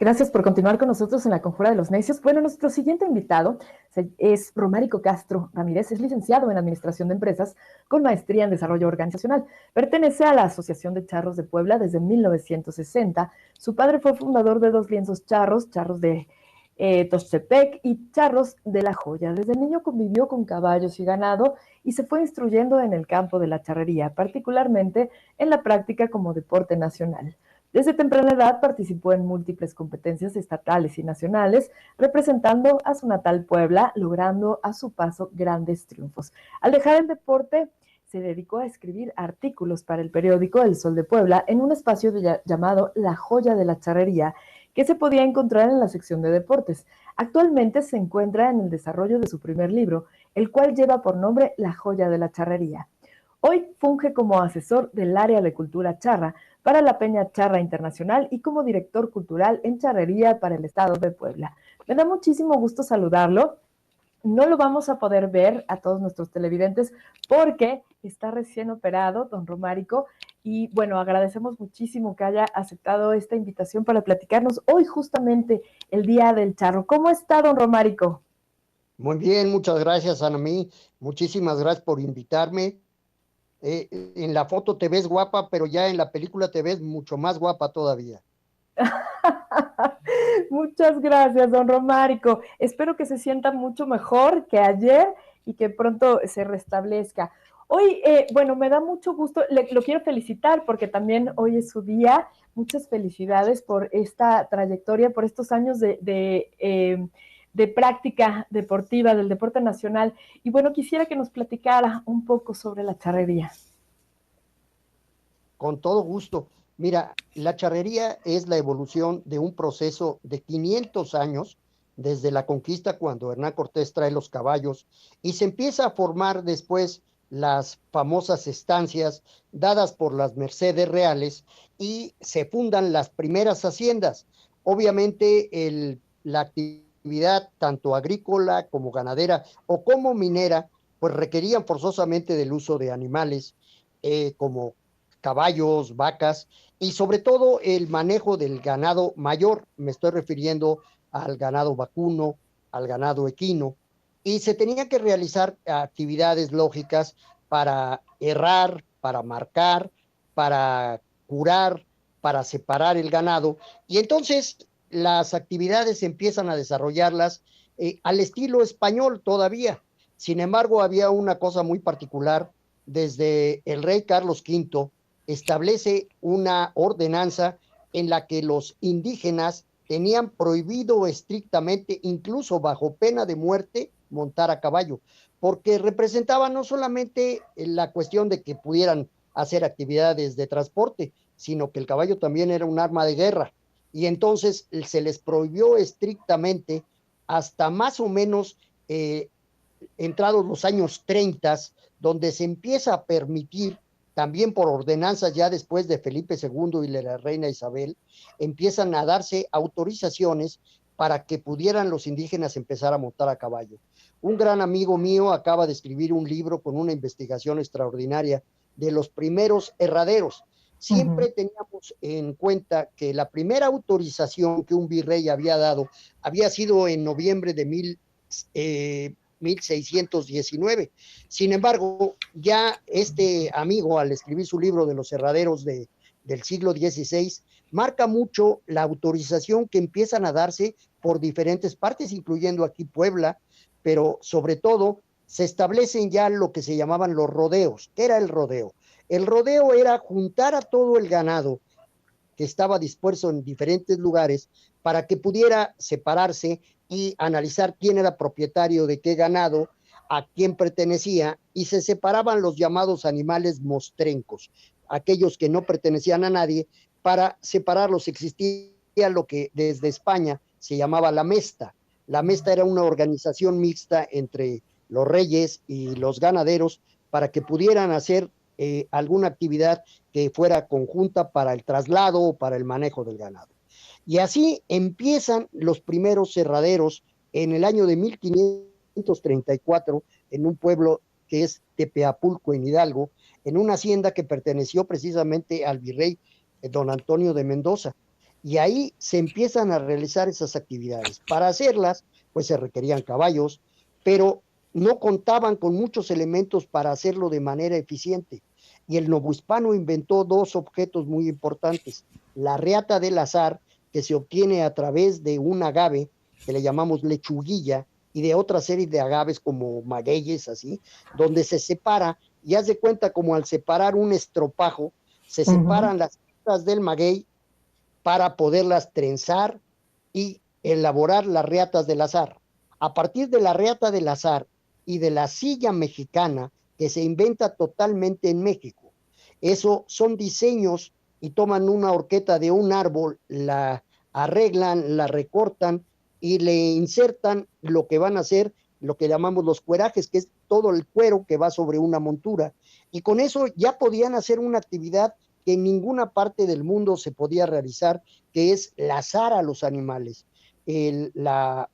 Gracias por continuar con nosotros en la Conjura de los Necios. Bueno, nuestro siguiente invitado es Romárico Castro Ramírez, es licenciado en Administración de Empresas con maestría en Desarrollo Organizacional. Pertenece a la Asociación de Charros de Puebla desde 1960. Su padre fue fundador de dos lienzos charros, charros de Toxtepec y charros de La Joya. Desde niño convivió con caballos y ganado y se fue instruyendo en el campo de la charrería, particularmente en la práctica como deporte nacional. Desde temprana edad participó en múltiples competencias estatales y nacionales, representando a su natal Puebla, logrando a su paso grandes triunfos. Al dejar el deporte, se dedicó a escribir artículos para el periódico El Sol de Puebla en un espacio llamado La Joya de la Charrería, que se podía encontrar en la sección de deportes. Actualmente se encuentra en el desarrollo de su primer libro, el cual lleva por nombre La Joya de la Charrería. Hoy funge como asesor del área de cultura charra para la Peña Charra Internacional y como director cultural en charrería para el estado de Puebla. Me da muchísimo gusto saludarlo. No lo vamos a poder ver a todos nuestros televidentes porque está recién operado, don Romárico, y bueno, agradecemos muchísimo que haya aceptado esta invitación para platicarnos hoy justamente el Día del Charro. ¿Cómo está, don Romárico? Muy bien, muchas gracias, Anamí. Muchísimas gracias por invitarme. En la foto te ves guapa, pero ya en la película te ves mucho más guapa todavía. Muchas gracias, don Romárico. Espero que se sienta mucho mejor que ayer y que pronto se restablezca. Hoy, bueno, me da mucho gusto, lo quiero felicitar porque también hoy es su día. Muchas felicidades por esta trayectoria, por estos años de práctica deportiva del deporte nacional. Y bueno, quisiera que nos platicara un poco sobre la charrería. Con todo gusto. Mira, la charrería es la evolución de un proceso de 500 años, desde la conquista cuando Hernán Cortés trae los caballos, y se empieza a formar después las famosas estancias dadas por las Mercedes Reales y se fundan las primeras haciendas. Obviamente la actividad tanto agrícola como ganadera o como minera, pues requerían forzosamente del uso de animales como caballos, vacas y sobre todo el manejo del ganado mayor. Me estoy refiriendo al ganado vacuno, al ganado equino, y se tenían que realizar actividades lógicas para errar, para marcar, para curar, para separar el ganado. Y entonces las actividades empiezan a desarrollarlas al estilo español todavía. Sin embargo, había una cosa muy particular. Desde el rey Carlos V establece una ordenanza en la que los indígenas tenían prohibido estrictamente, incluso bajo pena de muerte, montar a caballo, porque representaba no solamente la cuestión de que pudieran hacer actividades de transporte, sino que el caballo también era un arma de guerra. Y entonces se les prohibió estrictamente hasta más o menos entrados los años 30, donde se empieza a permitir, también por ordenanzas ya después de Felipe II y de la reina Isabel, empiezan a darse autorizaciones para que pudieran los indígenas empezar a montar a caballo. Un gran amigo mío acaba de escribir un libro con una investigación extraordinaria de los primeros herraderos. Uh -huh. Siempre teníamos en cuenta que la primera autorización que un virrey había dado había sido en noviembre de 1619. Sin embargo, ya este amigo, al escribir su libro de los herraderos del siglo XVI, marca mucho la autorización que empiezan a darse por diferentes partes, incluyendo aquí Puebla, pero sobre todo se establecen ya lo que se llamaban los rodeos. ¿Qué era el rodeo? El rodeo era juntar a todo el ganado que estaba dispuesto en diferentes lugares para que pudiera separarse y analizar quién era propietario de qué ganado, a quién pertenecía, y se separaban los llamados animales mostrencos, aquellos que no pertenecían a nadie. Para separarlos existía lo que desde España se llamaba la mesta. La mesta era una organización mixta entre los reyes y los ganaderos para que pudieran hacer alguna actividad que fuera conjunta para el traslado o para el manejo del ganado. Y así empiezan los primeros cerraderos en el año de 1534 en un pueblo que es Tepeapulco, en Hidalgo, en una hacienda que perteneció precisamente al virrey don Antonio de Mendoza. Y ahí se empiezan a realizar esas actividades. Para hacerlas, pues se requerían caballos, pero no contaban con muchos elementos para hacerlo de manera eficiente. Y el novohispano inventó dos objetos muy importantes: la reata del azar, que se obtiene a través de un agave, que le llamamos lechuguilla, y de otra serie de agaves como magueyes, así, donde se separa, y haz de cuenta como al separar un estropajo, se Ujú. separan las piezas del maguey para poderlas trenzar y elaborar las reatas del azar. A partir de la reata del azar y de la silla mexicana, que se inventa totalmente en México, eso son diseños y toman una horqueta de un árbol, la arreglan, la recortan y le insertan lo que van a hacer, lo que llamamos los cuerajes, que es todo el cuero que va sobre una montura. Y con eso ya podían hacer una actividad que en ninguna parte del mundo se podía realizar, que es lazar a los animales. La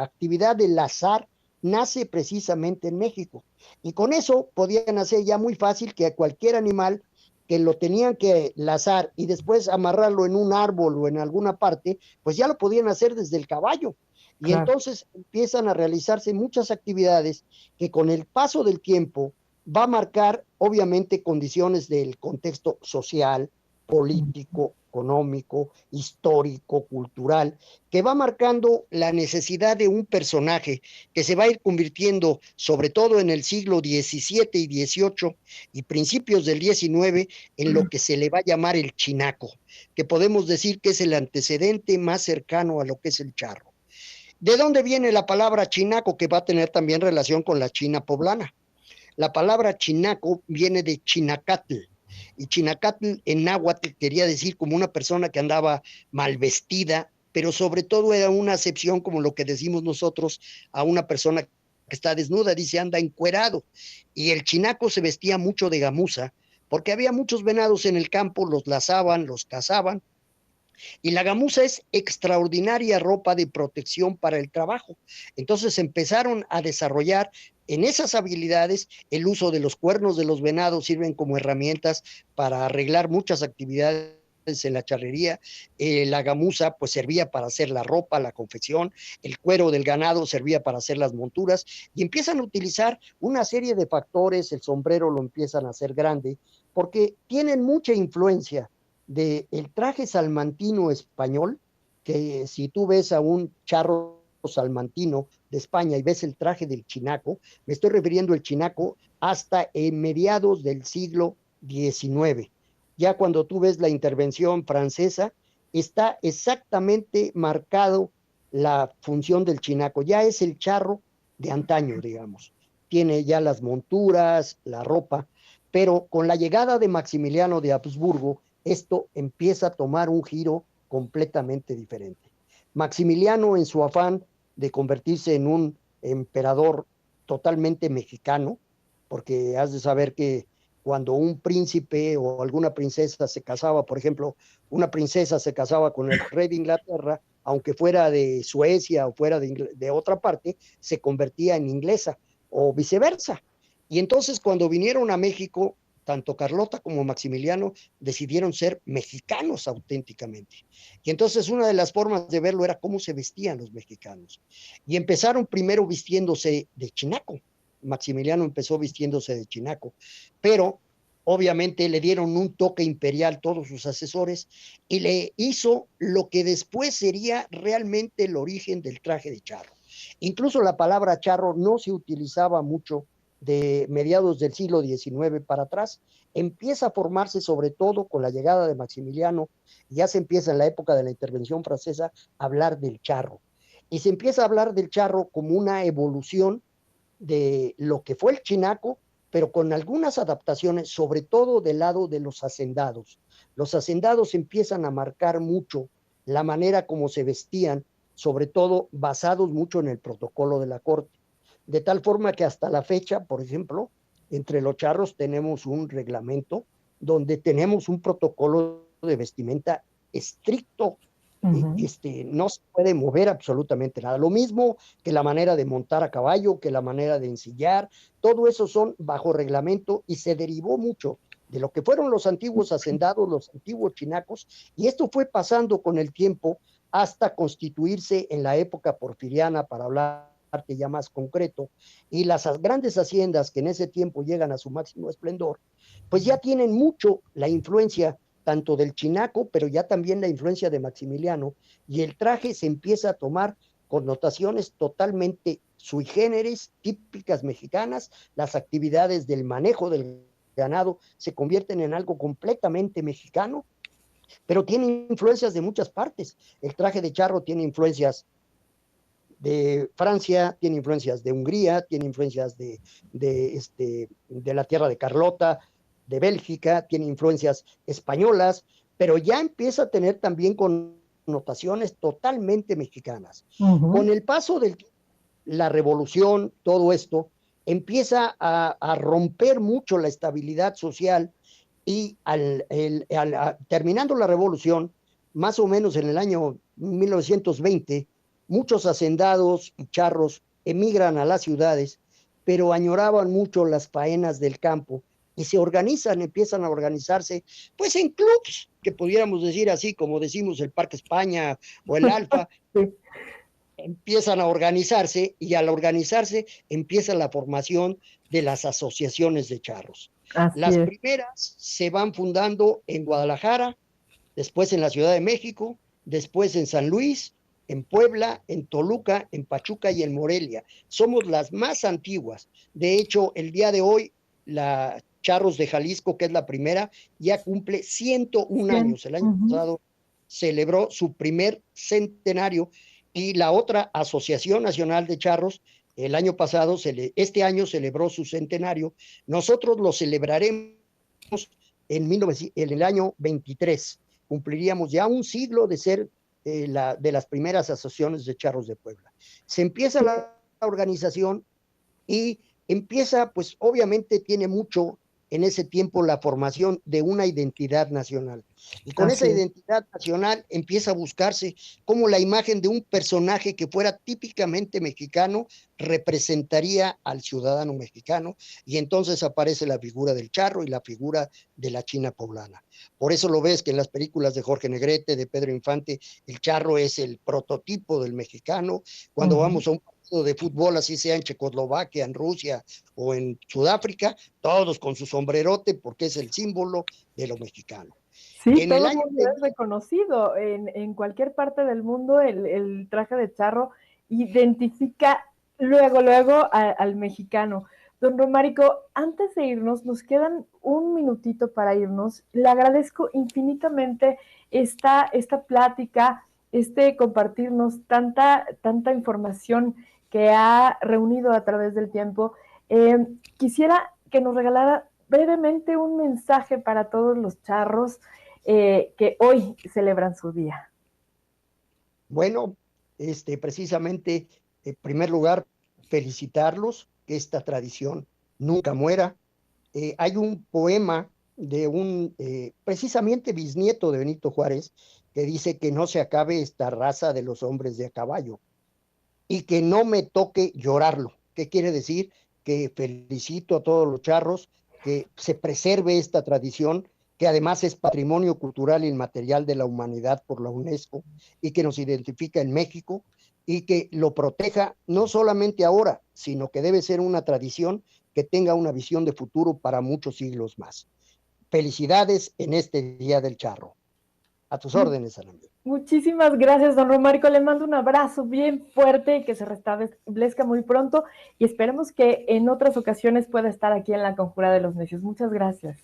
actividad de lazar nace precisamente en México. Y con eso podían hacer ya muy fácil que a cualquier animal que lo tenían que lazar y después amarrarlo en un árbol o en alguna parte, pues ya lo podían hacer desde el caballo. Y Claro. entonces empiezan a realizarse muchas actividades que con el paso del tiempo va a marcar obviamente condiciones del contexto social, político, económico, histórico, cultural, que va marcando la necesidad de un personaje que se va a ir convirtiendo, sobre todo en el siglo XVII y XVIII y principios del XIX, en lo que se le va a llamar el chinaco, que podemos decir que es el antecedente más cercano a lo que es el charro. ¿De dónde viene la palabra chinaco, que va a tener también relación con la China poblana? La palabra chinaco viene de chinacatl, y chinacatl en náhuatl quería decir como una persona que andaba mal vestida, pero sobre todo era una acepción como lo que decimos nosotros a una persona que está desnuda, dice anda encuerado. Y el chinaco se vestía mucho de gamuza, porque había muchos venados en el campo, los lazaban, los cazaban, y la gamuza es extraordinaria ropa de protección para el trabajo. Entonces empezaron a desarrollar en esas habilidades el uso de los cuernos de los venados, sirven como herramientas para arreglar muchas actividades en la charrería. La gamuza pues servía para hacer la ropa, la confección, el cuero del ganado servía para hacer las monturas, y empiezan a utilizar una serie de factores. El sombrero lo empiezan a hacer grande porque tienen mucha influencia del traje salmantino español, que si tú ves a un charro salmantino de España y ves el traje del chinaco, me estoy refiriendo al chinaco hasta en mediados del siglo XIX. Ya cuando tú ves la intervención francesa, está exactamente marcado la función del chinaco, ya es el charro de antaño, digamos. Tiene ya las monturas, la ropa, pero con la llegada de Maximiliano de Habsburgo, esto empieza a tomar un giro completamente diferente. Maximiliano, en su afán de convertirse en un emperador totalmente mexicano, porque has de saber que cuando un príncipe o alguna princesa se casaba, por ejemplo, una princesa se casaba con el rey de Inglaterra, aunque fuera de Suecia o fuera de otra parte, se convertía en inglesa o viceversa. Y entonces cuando vinieron a México, tanto Carlota como Maximiliano decidieron ser mexicanos auténticamente. Y entonces una de las formas de verlo era cómo se vestían los mexicanos. Y empezaron primero vistiéndose de chinaco. Maximiliano empezó vistiéndose de chinaco, pero obviamente le dieron un toque imperial todos sus asesores y le hizo lo que después sería realmente el origen del traje de charro. Incluso la palabra charro no se utilizaba mucho de mediados del siglo XIX para atrás. Empieza a formarse sobre todo con la llegada de Maximiliano, y ya se empieza en la época de la intervención francesa a hablar del charro. Y se empieza a hablar del charro como una evolución de lo que fue el chinaco, pero con algunas adaptaciones, sobre todo del lado de los hacendados. Los hacendados empiezan a marcar mucho la manera como se vestían, sobre todo basados mucho en el protocolo de la corte. De tal forma que hasta la fecha, por ejemplo, entre los charros tenemos un reglamento donde tenemos un protocolo de vestimenta estricto. Ujú. No se puede mover absolutamente nada. Lo mismo que la manera de montar a caballo, que la manera de ensillar, todo eso son bajo reglamento y se derivó mucho de lo que fueron los antiguos hacendados, los antiguos chinacos, y esto fue pasando con el tiempo hasta constituirse en la época porfiriana, para hablarte ya más concreto, y las grandes haciendas que en ese tiempo llegan a su máximo esplendor, pues ya tienen mucho la influencia tanto del chinaco, pero ya también la influencia de Maximiliano, y el traje se empieza a tomar connotaciones totalmente sui generis, típicas mexicanas, las actividades del manejo del ganado se convierten en algo completamente mexicano, pero tiene influencias de muchas partes. El traje de charro tiene influencias de Francia, tiene influencias de Hungría, tiene influencias de la tierra de Carlota, de Bélgica, tiene influencias españolas, pero ya empieza a tener también connotaciones totalmente mexicanas. Con el paso de la revolución, todo esto, empieza a romper mucho la estabilidad social, y terminando la revolución, más o menos en el año 1920, muchos hacendados y charros emigran a las ciudades, pero añoraban mucho las faenas del campo y se organizan, empiezan a organizarse, pues en clubs, que pudiéramos decir así, como decimos el Parque España o el Alfa. Sí. Empiezan a organizarse, y al organizarse empieza la formación de las asociaciones de charros. Las primeras se van fundando en Guadalajara, después en la Ciudad de México, después en San Luis, en Puebla, en Toluca, en Pachuca y en Morelia. Somos las más antiguas. De hecho, el día de hoy, la Charros de Jalisco, que es la primera, ya cumple 101 años. El año pasado celebró su primer centenario, y la otra Asociación Nacional de Charros, el año pasado, este año celebró su centenario. Nosotros lo celebraremos en el año 23. Cumpliríamos ya un siglo de ser de las primeras asociaciones de charros de Puebla. Se empieza la organización y empieza, pues obviamente tiene mucho en ese tiempo la formación de una identidad nacional. Y con esa identidad nacional empieza a buscarse cómo la imagen de un personaje que fuera típicamente mexicano representaría al ciudadano mexicano, y entonces aparece la figura del charro y la figura de la china poblana. Por eso lo ves que en las películas de Jorge Negrete, de Pedro Infante, el charro es el prototipo del mexicano. Cuando vamos a un de fútbol, así sea en Checoslovaquia, en Rusia o en Sudáfrica, todos con su sombrerote, porque es el símbolo de lo mexicano. Sí, en todo el mundo es reconocido. En cualquier parte del mundo el traje de charro identifica luego al mexicano. Don Romárico, antes de irnos, nos quedan un minutito para irnos. Le agradezco infinitamente esta plática, compartirnos tanta información que ha reunido a través del tiempo. Quisiera que nos regalara brevemente un mensaje para todos los charros que hoy celebran su día. Bueno, precisamente, en primer lugar, felicitarlos, que esta tradición nunca muera. Hay un poema de un precisamente bisnieto de Benito Juárez, que dice que no se acabe esta raza de los hombres de a caballo y que no me toque llorarlo. ¿Qué quiere decir? Que felicito a todos los charros, que se preserve esta tradición, que además es patrimonio cultural inmaterial de la humanidad por la UNESCO, y que nos identifica en México, y que lo proteja no solamente ahora, sino que debe ser una tradición que tenga una visión de futuro para muchos siglos más. Felicidades en este Día del Charro. A tus órdenes, Ana. Muchísimas gracias, don Romárico. Le mando un abrazo bien fuerte y que se restablezca muy pronto, y esperemos que en otras ocasiones pueda estar aquí en La Conjura de los Necios. Muchas gracias.